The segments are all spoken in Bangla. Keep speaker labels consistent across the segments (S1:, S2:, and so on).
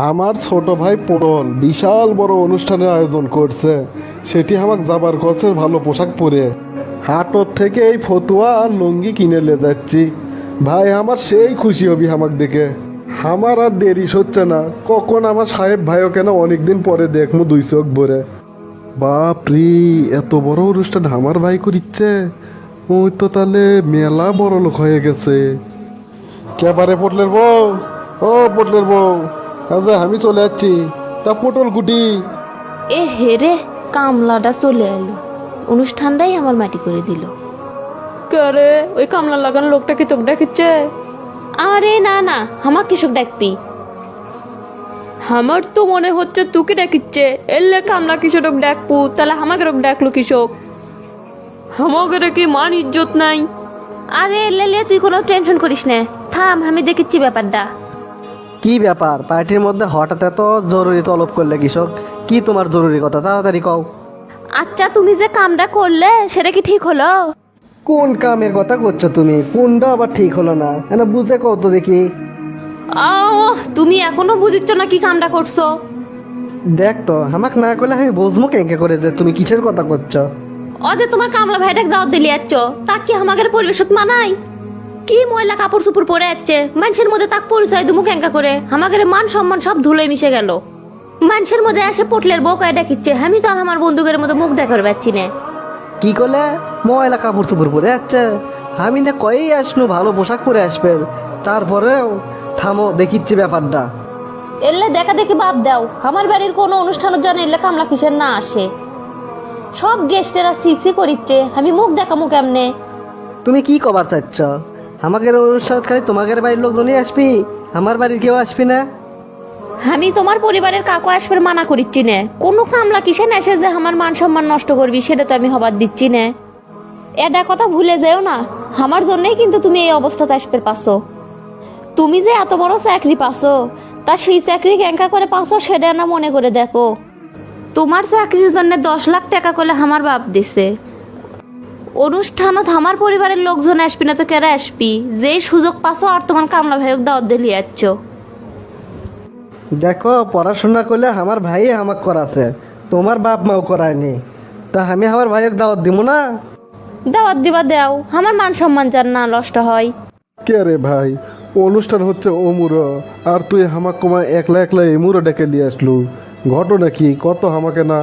S1: আমার ছোট ভাই পটল বিশাল বড় অনুষ্ঠানের আয়োজন করছে। সেটি আমাকে যাবার কছে ভালো পোশাক পরে হাটর থেকে এই ফতুয়া আর লুঙ্গি কিনে লে যাচ্ছি। ভাই আমার সেই খুশি হবি আমাকে দেখে। আমার আর দেরি হচ্ছে না, কখন আমার সাহেব ভাইও কেন অনেকদিন পরে দেখমু দুই চোখ ভরে। বাপরে, এত বড় অনুষ্ঠান আমার ভাই করিচ্ছে। ওই তো তাহলে মেলা বড় লোক হয়ে গেছে। কেবারে পটলের বউ, ও পটলের বউ, আচ্ছা আমি চলে যাচ্ছি। তা পটল কুটি?
S2: এ হেরে, কামলাটা চলে এলো, অনুষ্ঠানটাই আমার মাটি করে দিল।
S3: কে ওই কামলা লাগানো লোকটা কি তোকে ডাকিচ্ছে?
S2: আরে না না, আমার কৃষক ডাকবি।
S3: আমার তো মনে হচ্ছে তুকে ডাকিচ্ছে। এলে কামলা কৃষক ডাকবো, তাহলে আমাকে ডাকলো কৃষক। আমাকে কি মান ইজ্জত নাই?
S2: আরে লেলে, তুই কোনো টেনশন করিস না, থাম, আমি দেখেছি ব্যাপারটা।
S4: কি ব্যাপার, পার্টির মধ্যে হঠাৎ এত জরুরি তলব করলে কৃষক? কি তোমার জরুরি কথা, তাড়াতাড়ি কও।
S2: আচ্ছা, তুমি যে কামটা করলে সেটা কি ঠিক হলো?
S4: কোন কামের কথা করছো তুমি? কোনটা আবার ঠিক হলো না, না বুঝে কও তো দেখি।
S2: তুমি এখনো বুঝিচ্ছ না কি কামটা করছো?
S4: দেখ তো, আমাকে না করলে আমি বুঝবো কেঙ্কে করে যে তুমি কিসের কথা করছো।
S2: ওদের তোমার কামলা ভাইটাকে দাওয়াত দিলি যাচ্ছ, তা কি আমাদের পরিবেশত মানাই? কি ময়লা কাপড় চুপড় পরে যাচ্ছে, মানুষের মধ্যে তাক পরিচয় দিমু কেঙ্কা করে? আমাদের মান সম্মান সব ধুলোয় মিশে গেল। মানুষের মধ্যে এসে পটলের বউকায় ডাকিচ্ছে, আমি তো আর আমার বন্ধুদের মধ্যে মুখ দেখার পাচ্ছি না।
S4: কি করলে? ময়লা কাপড় চোপড় পরে যাচ্ছে? আমি না কয়েই আসনু ভালো পোশাক পরে আসবে, তারপরেও থামো দেখিচ্ছি ব্যাপারটা।
S2: এলে দেখা দেখি বাদ দাও, আমার বাড়ির কোনো অনুষ্ঠানের জন্য এলে কামলা কিসের না আসে। সব গেস্টেরা সিসি করিচ্ছে, আমি মুখ দেখামু কেমনে?
S4: তুমি কি কবার চাচ্ছ? আমাদের অনুষ্ঠান খালি তোমাদের বাড়ির লোকজনই আসবি, আমার বাড়ির কেউ আসবি না?
S2: আমি তোমার পরিবারের কাকু আসবে মানা করিচ্ছি না। কোনো কামলা কিসে না এসে যে আমার মান সম্মান নষ্ট করবি, সেটা তো আমি হবার দিচ্ছি না। এটা কথা ভুলে যেও না, আমার জন্যই কিন্তু তুমি এই অবস্থাতে আসবে পাছো। তুমি যে এত বড় চাকরি পাছো, তা সেই চাকরি কেঙ্কা করে পাছো সেটা না মনে করে দেখো। তোমার চাকরির জন্য 10 লাখ টাকা করলে আমার বাপ দিছে। অনুষ্ঠানত আমার পরিবারের লোকজন আসবি না তো কেরা আসবি? যেই সুযোগ পাছো আর তোমার কামলা ভাইক দাওয়াত দিলি যাচ্ছ।
S4: দেখো, পড়াশোনা করলে আমার ভাই আমাকে করাছে, তোমার বাপ মাও করায়নি। তা আমি আমার ভাইয়ের দাওয়াত দিব না?
S2: দাওয়াত দিবা দাও, আমার মান সম্মান যার না নষ্ট হয়।
S1: কে রে ভাই, অনুষ্ঠান হচ্ছে ওমুরো, আর তুই হামাক কমায় একলা একলা এমুরো ডেকে নিয়ে আসলু। ঘটনা কি কত আমাকে না?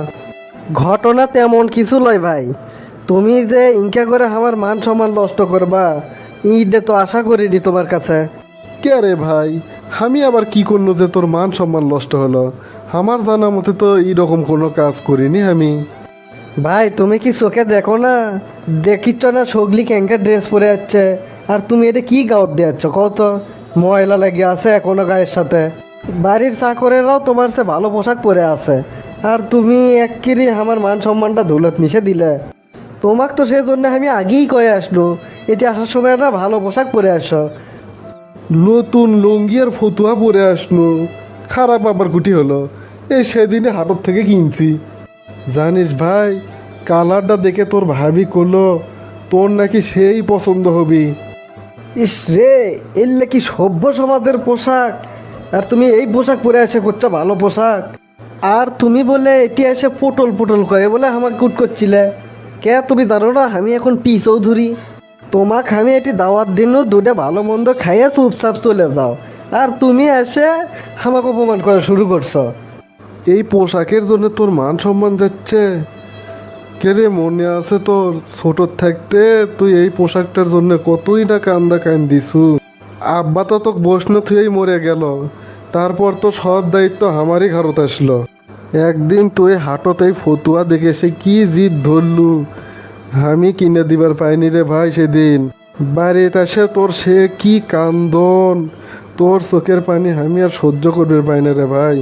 S4: ঘটনা তেমন কিছু লয় ভাই, তুমি যে ইনকা করে আমার মান সম্মান নষ্ট করবা ইডে তো আশা করিনি তোমার কাছে।
S1: কে রে ভাই, আমি আবার কি করলো যে তোর মান সম্মান নষ্ট হলো? আমার জানা মতে তো এইরকম কোনো কাজ করিনি আমি।
S4: ভাই তুমি কি চোখে দেখো না? দেখিচ্ছ না সগলি ক্যাঙ্কা ড্রেস পরে যাচ্ছে, আর তুমি এটা কি গাওয়াত দিয়েছ কত? ময়লা লেগে আছে এখনো গায়ের সাথে। বাড়ির চাকরেরাও তোমার সে ভালো পোশাক পরে আছে, আর তুমি এককিরি আমার মান সম্মানটা ধুলত মিশে দিলে। তোমাক তো সেই জন্য আমি আগেই কয়ে আসলো, এটি আসার সময় না ভালো পোশাক পরে আসো।
S1: নতুন লুঙ্গি আর ফতুয়া পরে আসলো, খারাপ আবার কুটি হলো? এই সেদিনে হাটর থেকে কিনছি। জানিস ভাই, কালারটা দেখে তোর ভাবি করলো তোর নাকি সেই পছন্দ হবি।
S4: ইস রে, এলে কি সভ্য সমাজের পোশাক, আর তুমি এই পোশাক পরে এসে করছো ভালো পোশাক। আর তুমি বলে এটি এসে পটল পটল করে বলে আমাকে গুট করছিলে। কে তুমি জানো না আমি এখন পি চৌধুরী? তোমাকে আমি এটি দাওয়াত দিন, দুটা ভালো মন্দ খাইয়ে চুপচাপ চলে যাও, আর তুমি এসে আমাকে অপমান করা শুরু করছো।
S1: এই পোশাকের জন্য তোর মান সম্মান যাচ্ছে? কে রে, মনে আছে তোর ছোট থাকতে তুই এই পোশাকটার জন্য কতই না কান্দা কান্দিছু? আব্বা তো তোকে বসনে থুয়েই মরে গেল, তারপর তো সব দায়িত্ব আমারই ঘরত আসলো। একদিন তুই হাটতেই ফতুয়া দেখে সে কি জিদ ধরলু, আমি কিনে দিবার পাইনি রে ভাই সেদিন। বাড়িতে আসে তোর সে কি কান্দন, তোর চোখের পানি আমি আর সহ্য করবে পাই না রে ভাই।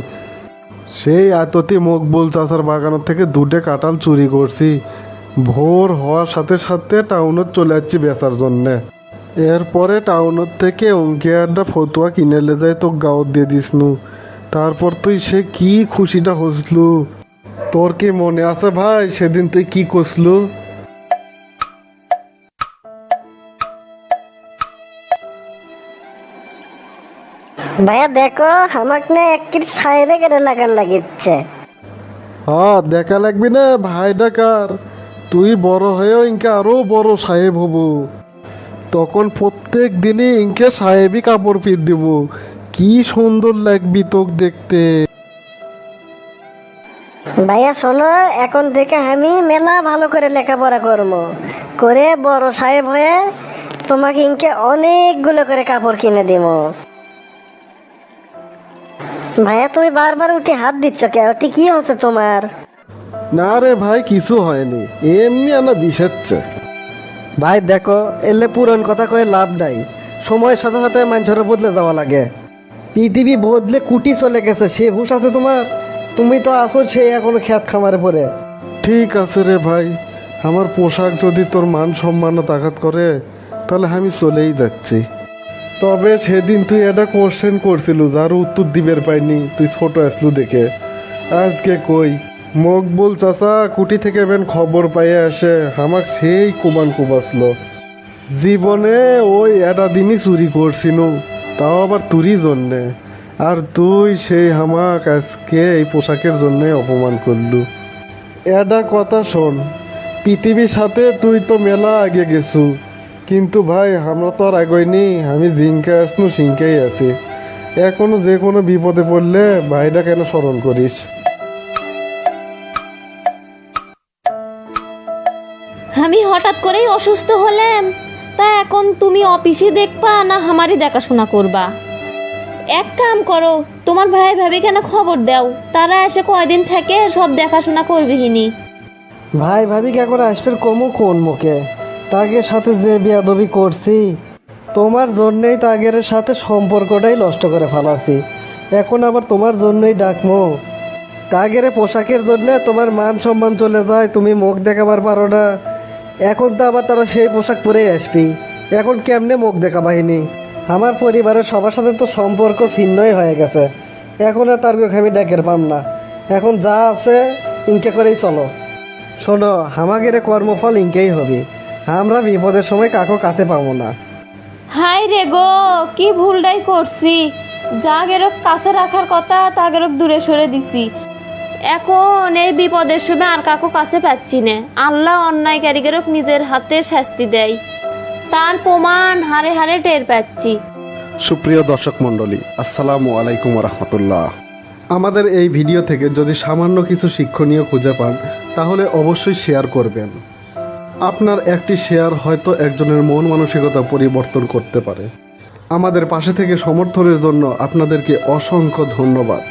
S1: সেই আততি মকবুল চাচার বাগানের থেকে দুটে কাঁঠাল চুরি করছি। ভোর হওয়ার সাথে সাথে টাউনত চলে যাচ্ছি বেচার জন্যে। এরপরে টাউনত থেকে অঙ্কে আড্ডা ফতুয়া কিনে লে যায় তো গাঁত দিয়ে দিসনু। তারপর তুই সে কি খুশিটা হসলু, তোর কি মনে আছে ভাই সেদিন তুই কি করছলু?
S5: ভাইয়া দেখো আমাকে না একটি সাহেবে কেটে লাগান লাগিচ্ছে।
S1: হ্যাঁ, দেখা লাগবে না ভাই ডাকার, তুই বড় হয়েও ইনকে আরো বড় সাহেব হব, তখন প্রত্যেক দিনই ইনকে সাহেবই কাপড় পিট দিব, কি সুন্দর লাগবি তোক দেখতে।
S5: ভাইয়া শোনো, এখন থেকে আমি মেলা ভালো করে লেখাপড়া করবো, করে বড় সাহেব হয়ে তোমাকে ইনকে অনেকগুলো করে কাপড় কিনে দিব। ভাইয়া তুমি বারবার উঠে হাত দিচ্ছ কে? ওটি কি হচ্ছে তোমার?
S1: না রে ভাই, কিছু হয়নি, এমনি আনা বিষাচ্ছে।
S4: ভাই দেখো, এলে পুরান কথা কয়ে লাভ নাই, সময়ের সাথে সাথে মানুষের বদলে যাওয়া লাগে। পৃথিবী বদলে কুটি চলে গেছে, সে হুঁশ আছে তোমার? তুমি তো আসো সেই এখনো খেত খামারে পড়ে।
S1: ঠিক আছে রে ভাই, আমার পোশাক যদি তোর মান সম্মানত আঘাত করে তাহলে আমি চলেই যাচ্ছি। তবে সেদিন তুই একটা কোশ্চেন করছিল যার উত্তর দিবের পাইনি, তুই ছোট আসলু দেখে। আজকে কই মকবুল চাচা কুটি থেকে বেন খবর পাইয়ে আসে আমাক সেই কুবান কুবাসলো। জীবনে ওই একটা দিনই চুরি করছিনু, তাও আবার তুরি জন্যে, আর তুই সেই হামাক আজকে এই পোশাকের জন্যে অপমান করলু। এটা কথা শোন, পৃথিবীর সাথে তুই তো মেলা আগে গেছু, কিন্তু ভাই আমরা তো আর আগাইনি, আমি জিঙ্কে আসনু সিংকেই আছি। এখনো যে কোনো বিপদে পড়লে ভাইটা কেন স্মরণ করিস?
S2: আমি হঠাৎ করেই অসুস্থ হলাম, তা এখন তুমি অফিসে দেখবা না আমারই দেখাশোনা করবা? এক কাম করো, তোমার ভাই ভাবি কেন খবর দাও, তারা এসে কয়দিন থেকে সব দেখাশোনা করবিহিনি।
S4: ভাই ভাবি কে করে আসবে কমু কোন মুখে? তাগের সাথে যে বিয়াদবি করছি, তোমার জন্যেই তাগের সাথে সম্পর্কটাই নষ্ট করে ফেলাছি। এখন আবার তোমার জন্যই ডাকমো? তাগের পোশাকের জন্য তোমার মান সম্মান চলে যায়, তুমি মুখ দেখাবার পারো না। এখন তো আবার তারা সেই পোশাক পরেই আসবি, এখন কেমনে মুখ দেখা বাহিনী? আমার পরিবারের সবার সাথে তো সম্পর্ক ছিন্নই হয়ে গেছে, এখন আর তার আমি ডেকের পাম না। এখন যা আছে ইনকে করেই চলো। শোনো, আমাদের কর্মফল ইনকেই হবে, আমরা বিপদের সময় কাকো কাছে পাবো না।
S2: হাই রে গো, কি ভুলটাই করছি, যা গেরক কাছে রাখার কথা তা গেরক দূরে সরে দিছি। এখন এই বিপদের সময় আর কাকু কাছে পাচ্ছি না। আল্লাহ অন্যায়কারীগেরক নিজের হাতে শাস্তি দেয়, তার প্রমাণ হারে হারে টের পাচ্ছি।
S1: সুপ্রিয় দর্শক মণ্ডলী, আসসালামু আলাইকুম রহমতুল্লাহ। আমাদের এই ভিডিও থেকে যদি সামান্য কিছু শিক্ষণীয় খুঁজে পান তাহলে অবশ্যই শেয়ার করবেন। আপনার একটি শেয়ার হয়তো একজনের মন মানসিকতা পরিবর্তন করতে পারে। আমাদের পাশে থেকে সমর্থনের জন্য আপনাদেরকে অসংখ্য ধন্যবাদ।